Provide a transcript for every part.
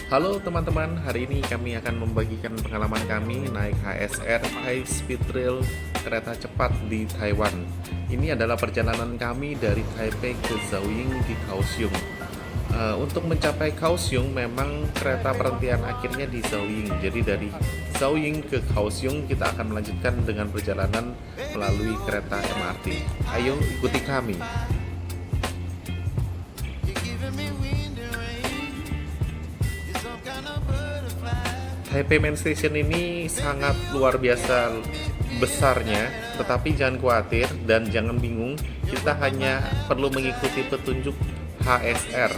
Halo teman-teman, hari ini kami akan membagikan pengalaman kami naik HSR High Speed Rail kereta cepat di Taiwan. Ini adalah perjalanan kami dari Taipei ke Zaoying di Kaohsiung. Untuk mencapai Kaohsiung memang kereta perhentian akhirnya di Zaoying. Jadi dari Zaoying ke Kaohsiung kita akan melanjutkan dengan perjalanan melalui kereta MRT. Ayo ikuti kami. Taipei Main Station ini sangat luar biasa besarnya, tetapi jangan khawatir dan jangan bingung, kita hanya perlu mengikuti petunjuk HSR,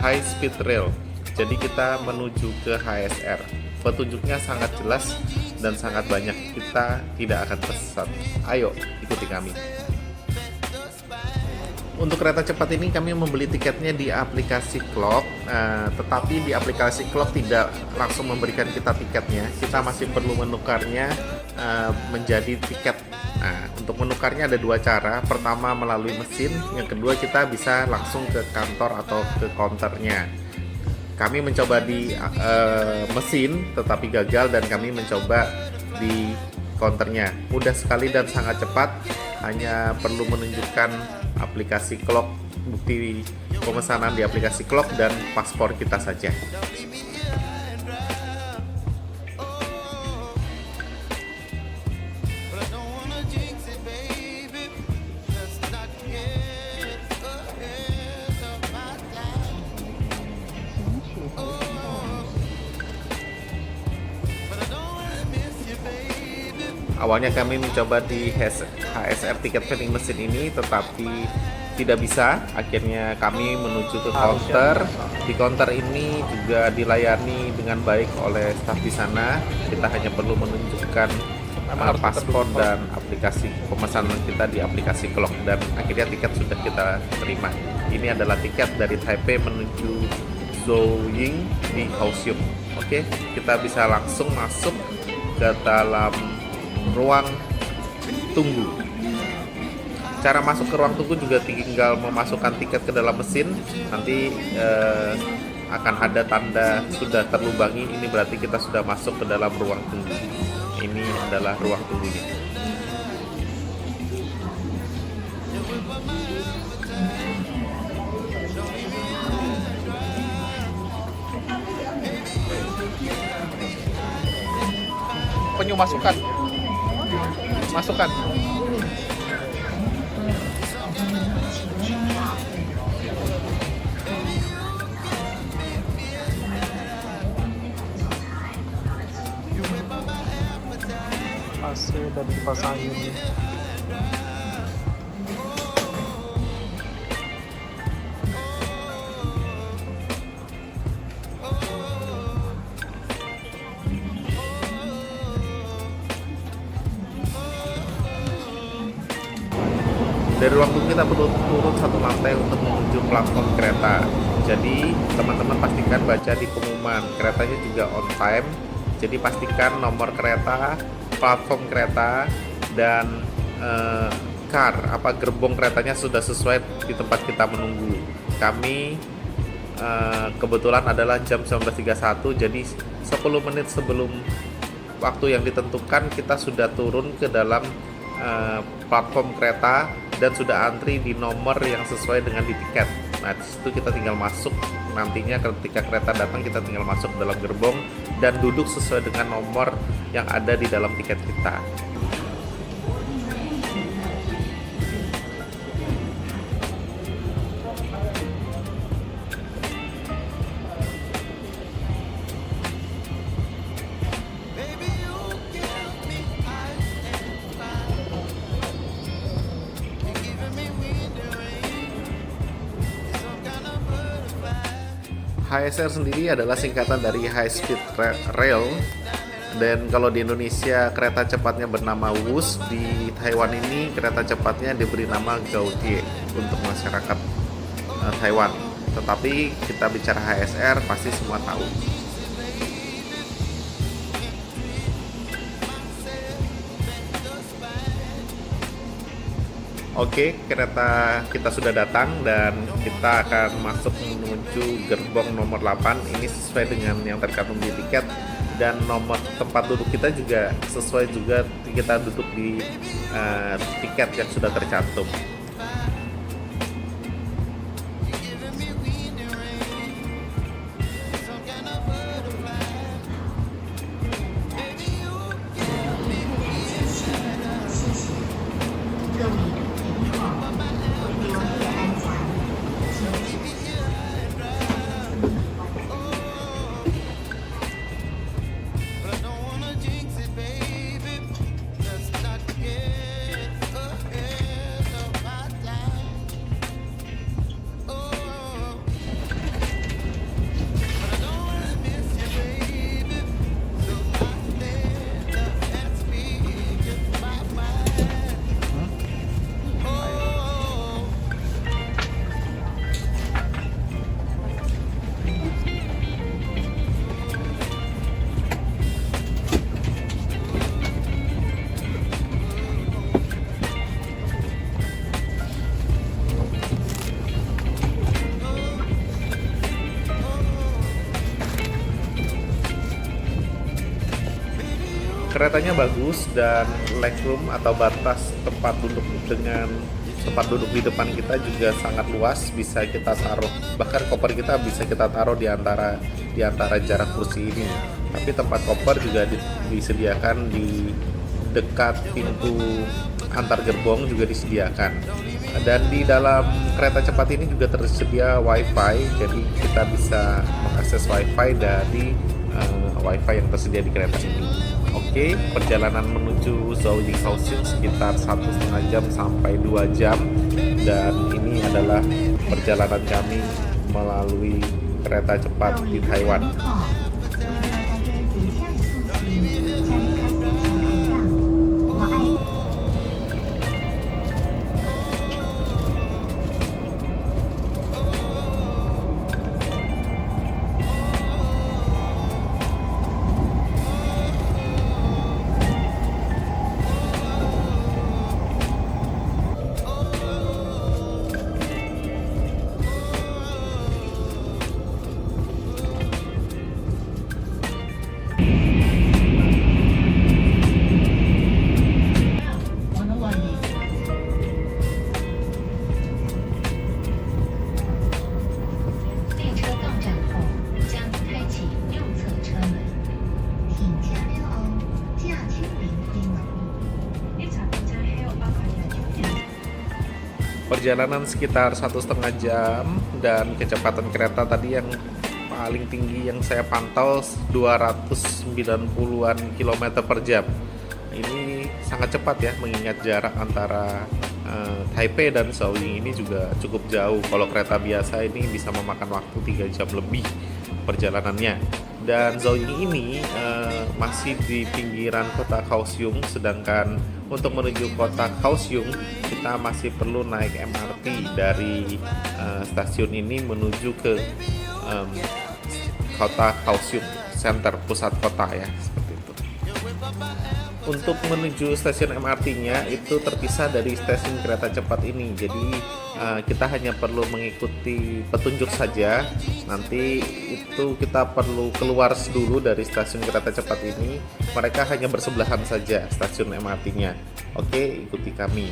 High Speed Rail. Jadi kita menuju ke HSR. Petunjuknya sangat jelas dan sangat banyak, kita tidak akan tersesat. Ayo ikuti kami. Untuk kereta cepat ini kami membeli tiketnya di aplikasi Klook, tetapi di aplikasi Klook tidak langsung memberikan kita tiketnya. Kita masih perlu menukarnya menjadi tiket. Nah, untuk menukarnya ada dua cara. Pertama melalui mesin, yang kedua kita bisa langsung ke kantor atau ke counternya. Kami mencoba di mesin tetapi gagal dan kami mencoba di counternya. Mudah sekali dan sangat cepat, hanya perlu menunjukkan aplikasi Klook, bukti pemesanan di aplikasi Klook dan paspor kita saja. Awalnya kami mencoba di HSR tiket vending mesin ini, tetapi tidak bisa. Akhirnya kami menuju ke counter. Di counter ini juga dilayani dengan baik oleh staf di sana. Kita hanya perlu menunjukkan paspor dan aplikasi pemesanan kita di aplikasi Klook, dan akhirnya tiket sudah kita terima. Ini adalah tiket dari Taipei menuju Zaoying di Kaohsiung. Oke, kita bisa langsung masuk ke dalam ruang tunggu. Cara masuk ke ruang tunggu juga tinggal memasukkan tiket ke dalam mesin. Nanti akan ada tanda sudah terlubangi. Ini berarti kita sudah masuk ke dalam ruang tunggu. Ini adalah ruang tunggunya. Penyu masukkan. AC dan kipas angin. Dari ruang tunggu kita perlu turun satu lantai untuk menuju platform kereta. Jadi teman-teman pastikan baca di pengumuman, keretanya juga on time. Jadi pastikan nomor kereta, platform kereta, dan gerbong keretanya sudah sesuai di tempat kita menunggu. Kami kebetulan adalah jam 19.31, jadi 10 menit sebelum waktu yang ditentukan kita sudah turun ke dalam platform kereta dan sudah antri di nomor yang sesuai dengan di tiket. Nah, disitu kita tinggal masuk. Nantinya ketika kereta datang kita tinggal masuk ke dalam gerbong dan duduk sesuai dengan nomor yang ada di dalam tiket kita. HSR sendiri adalah singkatan dari High Speed Rail, dan kalau di Indonesia kereta cepatnya bernama WUS, di Taiwan ini kereta cepatnya diberi nama Gaotie untuk masyarakat Taiwan. Tetapi kita bicara HSR pasti semua tahu. Oke, kereta kita sudah datang dan kita akan masuk menuju gerbong nomor 8. Ini sesuai dengan yang tercantum di tiket, dan nomor tempat duduk kita juga sesuai juga, kita duduk di tiket yang sudah tercantum. Keretanya bagus dan legroom atau batas tempat duduk dengan tempat duduk di depan kita juga sangat luas, bisa kita taruh, bahkan koper kita bisa kita taruh di antara jarak kursi ini. Tapi tempat koper juga disediakan di dekat pintu antar gerbong juga disediakan. Dan di dalam kereta cepat ini juga tersedia wifi, jadi kita bisa mengakses wifi dari wifi yang tersedia di kereta ini. Oke, perjalanan menuju Zhou Ying Kaohsiung sekitar 1,5 jam sampai 2 jam, dan ini adalah perjalanan kami melalui kereta cepat di Taiwan. Perjalanan sekitar 1,5 jam, dan kecepatan kereta tadi yang paling tinggi yang saya pantau 290-an km per jam. Ini sangat cepat ya, mengingat jarak antara Taipei dan Zhou Ying ini juga cukup jauh. Kalau kereta biasa ini bisa memakan waktu 3 jam lebih perjalanannya. Dan Zhou Ying ini masih di pinggiran kota Kaohsiung, sedangkan untuk menuju kota Kaohsiung kita masih perlu naik MRT dari stasiun ini menuju ke kota Kaohsiung center, pusat kota ya, seperti itu. Untuk menuju stasiun MRT-nya itu terpisah dari stasiun kereta cepat ini, jadi kita hanya perlu mengikuti petunjuk saja. Nanti itu kita perlu keluar dulu dari stasiun kereta cepat ini, mereka hanya bersebelahan saja stasiun MRT-nya. Oke, ikuti kami.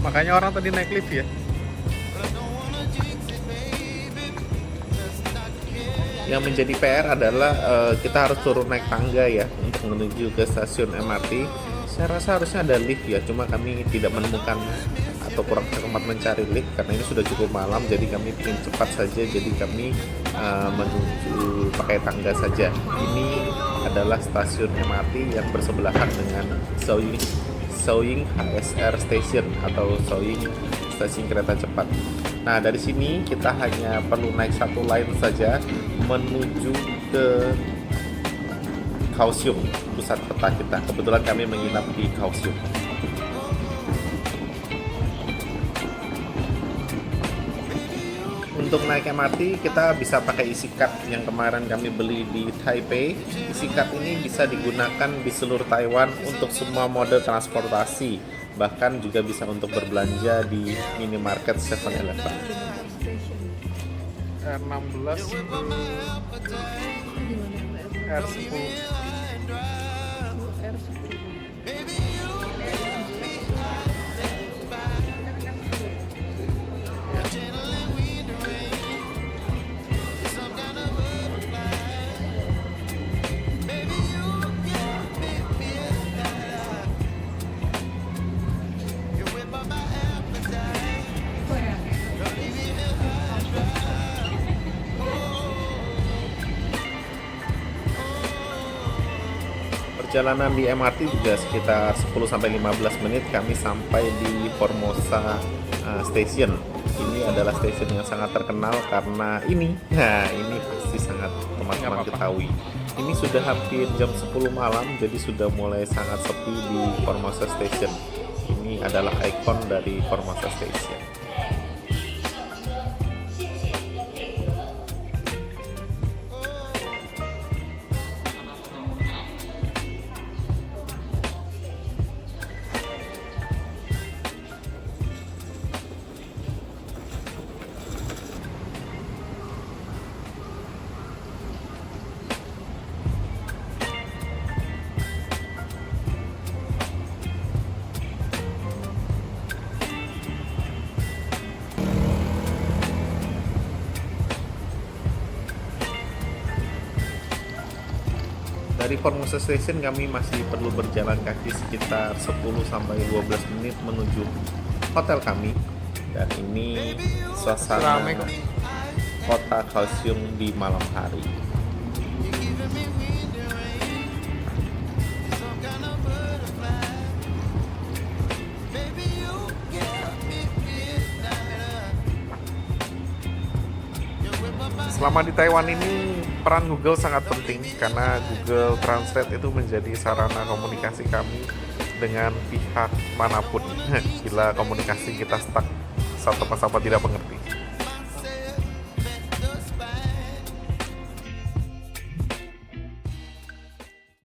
Makanya orang tadi naik lift ya. Yang menjadi PR adalah kita harus turun naik tangga ya untuk menuju ke stasiun MRT. Saya rasa harusnya ada lift ya, cuma kami tidak menemukan atau kurang sempat mencari lift karena ini sudah cukup malam, jadi kami ingin cepat saja, jadi kami menuju pakai tangga saja. Ini adalah stasiun MRT yang bersebelahan dengan Seoying HSR Station atau Seoying stasiun kereta cepat. Nah, dari sini kita hanya perlu naik satu line saja menuju ke Kaohsiung, pusat kota kita. Kebetulan kami menginap di Kaohsiung. Untuk naik MRT kita bisa pakai EasyCard yang kemarin kami beli di Taipei. EasyCard ini bisa digunakan di seluruh Taiwan untuk semua mode transportasi, bahkan juga bisa untuk berbelanja di minimarket 7-Eleven. R16 R10. Perjalanan di MRT juga sekitar 10-15 menit kami sampai di Formosa Station. Ini adalah stasiun yang sangat terkenal karena ini pasti sangat teman-teman ketahui. Ini sudah hampir jam 10 malam, jadi sudah mulai sangat sepi di Formosa Station. Ini adalah ikon dari Formosa Station. Dari Formosa Station kami masih perlu berjalan kaki sekitar 10-12 menit menuju hotel kami. Dan ini suasana Ramai kok. kota Kaohsiung di malam hari. Selama di Taiwan ini peran Google sangat penting karena Google Translate itu menjadi sarana komunikasi kami dengan pihak manapun bila komunikasi kita stuck, satu sama tidak mengerti.